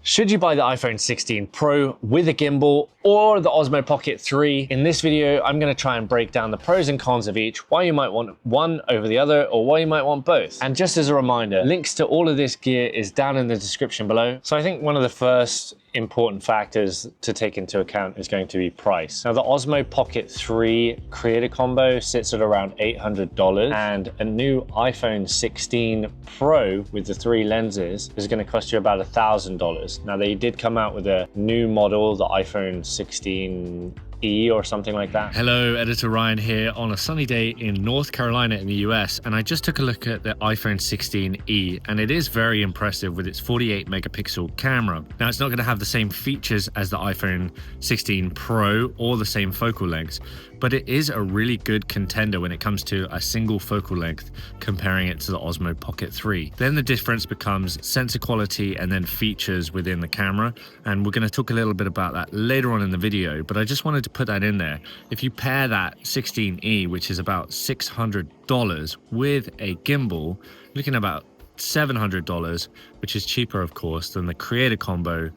Should you buy the iPhone 16 Pro with a gimbal or the Osmo Pocket 3? In this video, I'm going to try and break down the pros and cons of each, why you might want one over the other, or why you might want both. And just as a reminder, links to all of this gear is down in the description below. So I think one of the first important factors to take into account is going to be price. Now, the Osmo Pocket 3 Creator Combo sits at around $800, and a new iPhone 16 Pro with the 3 lenses is going to cost you about $1,000. Now, they did come out with a new model, the iPhone 16E or something like that. Hello, Editor Ryan here on a sunny day in North Carolina in the US, and I just took a look at the iPhone 16E, and it is very impressive with its 48 megapixel camera. Now, it's not going to have the same features as the iPhone 16 Pro or the same focal lengths, but it is a really good contender when it comes to a single focal length, comparing it to the Osmo Pocket 3. Then the difference becomes sensor quality and then features within the camera, and we're going to talk a little bit about that later on in the video, but I just wanted to put that in there. If you pair that 16E, which is about $600, with a gimbal, looking at about $700, which is cheaper, of course, than the Creator Combo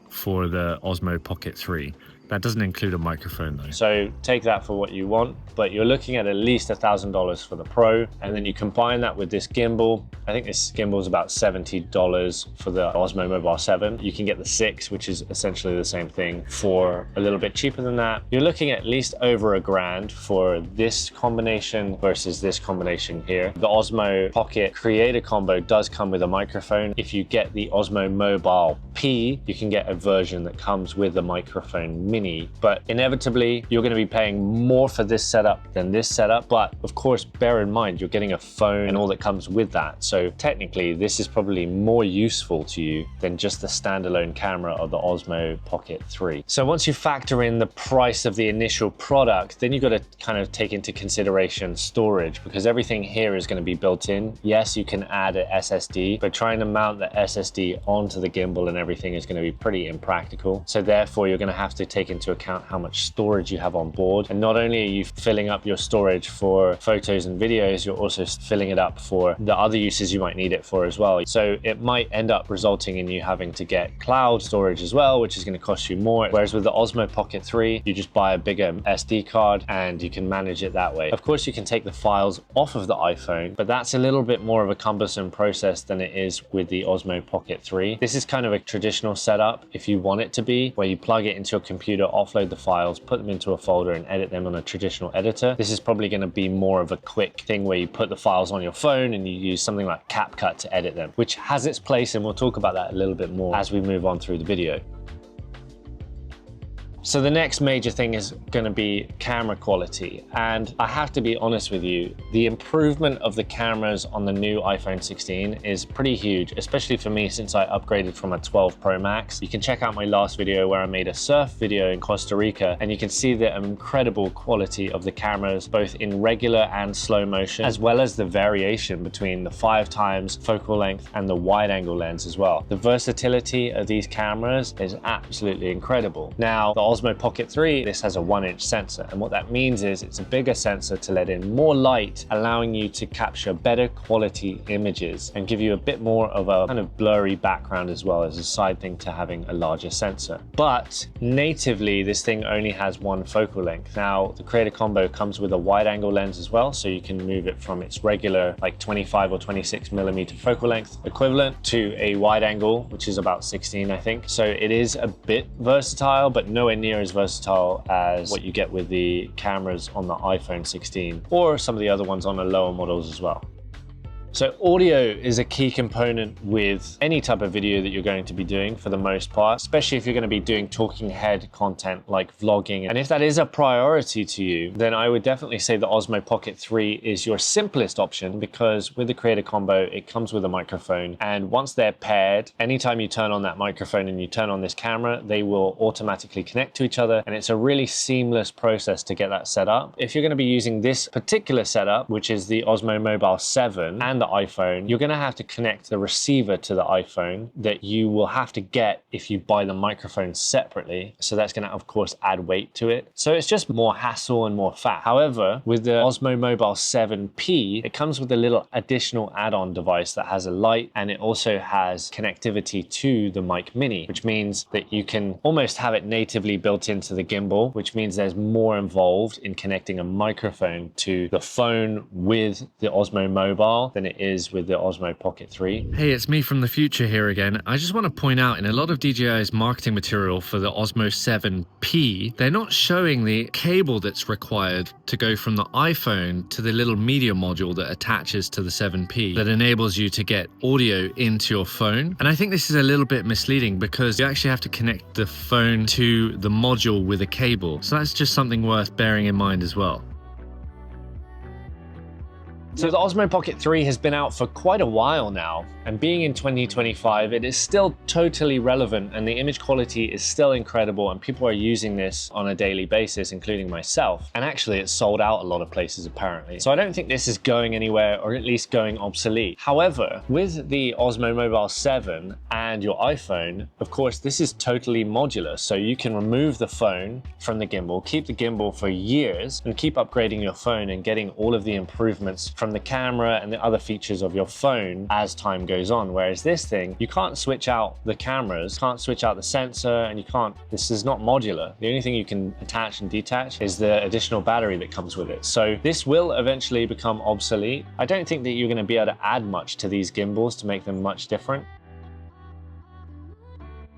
for the Osmo Pocket 3. That doesn't include a microphone though. So take that for what you want, but you're looking at least $1,000 for the Pro, and then you combine that with this gimbal. I think this gimbal is about $70 for the Osmo Mobile 7. You can get the 6, which is essentially the same thing, for a little bit cheaper than that. You're looking at least over $1,000 for this combination versus this combination here. The Osmo Pocket Creator Combo does come with a microphone. If you get the Osmo Mobile P, you can get a version that comes with the microphone Mini, but inevitably you're going to be paying more for this setup than this setup. But of course, bear in mind you're getting a phone and all that comes with that, so technically this is probably more useful to you than just the standalone camera of the Osmo Pocket 3. So once you factor in the price of the initial product, then you've got to kind of take into consideration storage, because everything here is going to be built in. Yes, you can add an SSD, but trying to mount the SSD onto the gimbal and everything is going to be pretty impractical. So therefore you're going to have to take into account how much storage you have on board. And not only are you filling up your storage for photos and videos, you're also filling it up for the other uses you might need it for as well. So it might end up resulting in you having to get cloud storage as well, which is going to cost you more. Whereas with the Osmo Pocket 3, you just buy a bigger SD card and you can manage it that way. Of course, you can take the files off of the iPhone, but that's a little bit more of a cumbersome process than it is with the Osmo Pocket 3. This is kind of a traditional setup, if you want it to be, where you plug it into a computer, offload the files, put them into a folder and edit them on a traditional editor. This is probably going to be more of a quick thing where you put the files on your phone and you use something like CapCut to edit them, which has its place, and we'll talk about that a little bit more as we move on through the video. So the next major thing is going to be camera quality, and I have to be honest with you, the improvement of the cameras on the new iPhone 16 is pretty huge, especially for me since I upgraded from a 12 Pro Max. You can check out my last video where I made a surf video in Costa Rica, and you can see the incredible quality of the cameras, both in regular and slow motion, as well as the variation between the 5x focal length and the wide angle lens as well. The versatility of these cameras is absolutely incredible. Now, the Osmo Pocket 3, this has a 1-inch sensor, and what that means is it's a bigger sensor to let in more light, allowing you to capture better quality images and give you a bit more of a kind of blurry background as well, as a side thing to having a larger sensor. But natively, this thing only has one focal length. Now, the Creator Combo comes with a wide angle lens as well, so you can move it from its regular like 25 or 26 millimeter focal length equivalent to a wide angle, which is about 16, I think. So it is a bit versatile, but nowhere near as versatile as what you get with the cameras on the iPhone 16 or some of the other ones on the lower models as well. So audio is a key component with any type of video that you're going to be doing for the most part, especially if you're going to be doing talking head content like vlogging. And if that is a priority to you, then I would definitely say the Osmo Pocket 3 is your simplest option, because with the Creator Combo, it comes with a microphone. And once they're paired, anytime you turn on that microphone and you turn on this camera, they will automatically connect to each other. And it's a really seamless process to get that set up. If you're going to be using this particular setup, which is the Osmo Mobile 7 and and the iPhone, you're going to have to connect the receiver to the iPhone that you will have to get if you buy the microphone separately. So that's going to, of course, add weight to it. So it's just more hassle and more fat. However, with the Osmo Mobile 7P, it comes with a little additional add-on device that has a light, and it also has connectivity to the Mic Mini, which means that you can almost have it natively built into the gimbal, which means there's more involved in connecting a microphone to the phone with the Osmo Mobile than it is with the Osmo Pocket 3. Hey, it's me from the future here again. I just want to point out, in a lot of DJI's marketing material for the Osmo 7P, they're not showing the cable that's required to go from the iPhone to the little media module that attaches to the 7P that enables you to get audio into your phone. And I think this is a little bit misleading because you actually have to connect the phone to the module with a cable. So that's just something worth bearing in mind as well. So the Osmo Pocket 3 has been out for quite a while now, and being in 2025, it is still totally relevant and the image quality is still incredible, and people are using this on a daily basis, including myself. And actually it's sold out a lot of places apparently. So I don't think this is going anywhere, or at least going obsolete. However, with the Osmo Mobile 7 and your iPhone, of course, this is totally modular. So you can remove the phone from the gimbal, keep the gimbal for years, and keep upgrading your phone and getting all of the improvements from the camera and the other features of your phone as time goes on. Whereas this thing, you can't switch out the cameras, can't switch out the sensor, and this is not modular. The only thing you can attach and detach is the additional battery that comes with it. So this will eventually become obsolete. I don't think that you're going to be able to add much to these gimbals to make them much different.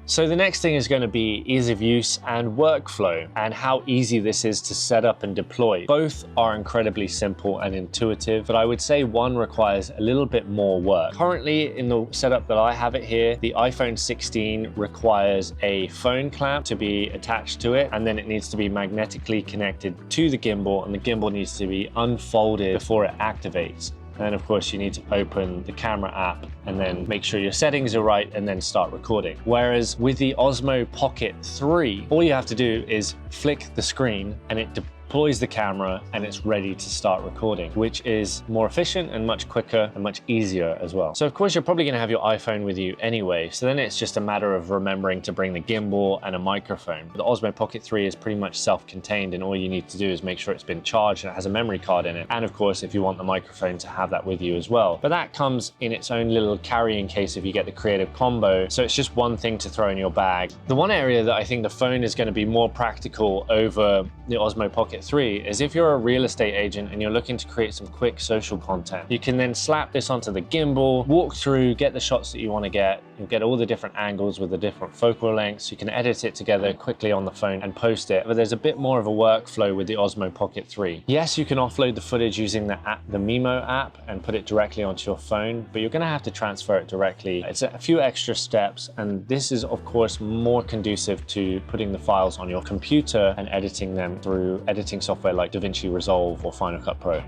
So the next thing is going to be ease of use and workflow, and how easy this is to set up and deploy. Both are incredibly simple and intuitive, but I would say one requires a little bit more work. Currently, in the setup that I have it here, the iPhone 16 requires a phone clamp to be attached to it, and then it needs to be magnetically connected to the gimbal, and the gimbal needs to be unfolded before it activates. And of course, you need to open the camera app and then make sure your settings are right and then start recording. Whereas with the Osmo Pocket 3, all you have to do is flick the screen and it deploys the camera and it's ready to start recording, which is more efficient and much quicker and much easier as well. So of course, you're probably going to have your iPhone with you anyway. So then it's just a matter of remembering to bring the gimbal and a microphone. The Osmo Pocket 3 is pretty much self-contained, and all you need to do is make sure it's been charged and it has a memory card in it. And of course, if you want the microphone, to have that with you as well. But that comes in its own little carrying case if you get the Creative Combo. So it's just one thing to throw in your bag. The one area that I think the phone is going to be more practical over the Osmo Pocket 3 is if you're a real estate agent and you're looking to create some quick social content. You can then slap this onto the gimbal, walk through, get the shots that you want to get. You'll get all the different angles with the different focal lengths. You can edit it together quickly on the phone and post it. But there's a bit more of a workflow with the Osmo Pocket 3. Yes, you can offload the footage using the Mimo app and put it directly onto your phone, but you're going to have to transfer it directly. It's a few extra steps, and this is of course more conducive to putting the files on your computer and editing them through editing software like DaVinci Resolve or Final Cut Pro.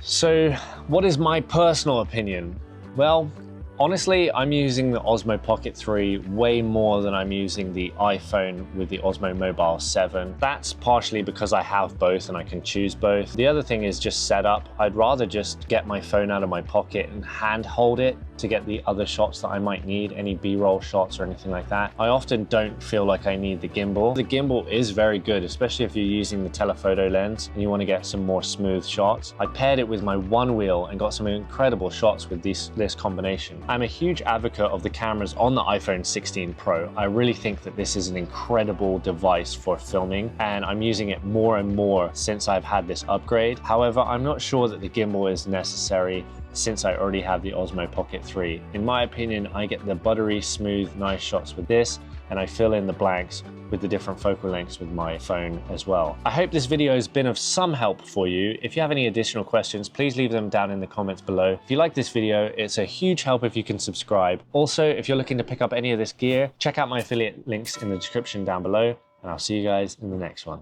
So what is my personal opinion? Well, honestly, I'm using the Osmo Pocket 3 way more than I'm using the iPhone with the Osmo Mobile 7. That's partially because I have both and I can choose both. The other thing is just setup. I'd rather just get my phone out of my pocket and hand hold it to get the other shots that I might need, any B-roll shots or anything like that. I often don't feel like I need the gimbal. The gimbal is very good, especially if you're using the telephoto lens and you want to get some more smooth shots. I paired it with my one wheel and got some incredible shots with this combination. I'm a huge advocate of the cameras on the iPhone 16 Pro. I really think that this is an incredible device for filming, and I'm using it more and more since I've had this upgrade. However, I'm not sure that the gimbal is necessary since I already have the Osmo Pocket 3. In my opinion, I get the buttery, smooth, nice shots with this, and I fill in the blanks with the different focal lengths with my phone as well. I hope this video has been of some help for you. If you have any additional questions, please leave them down in the comments below. If you like this video, it's a huge help if you can subscribe. Also, if you're looking to pick up any of this gear, check out my affiliate links in the description down below, and I'll see you guys in the next one.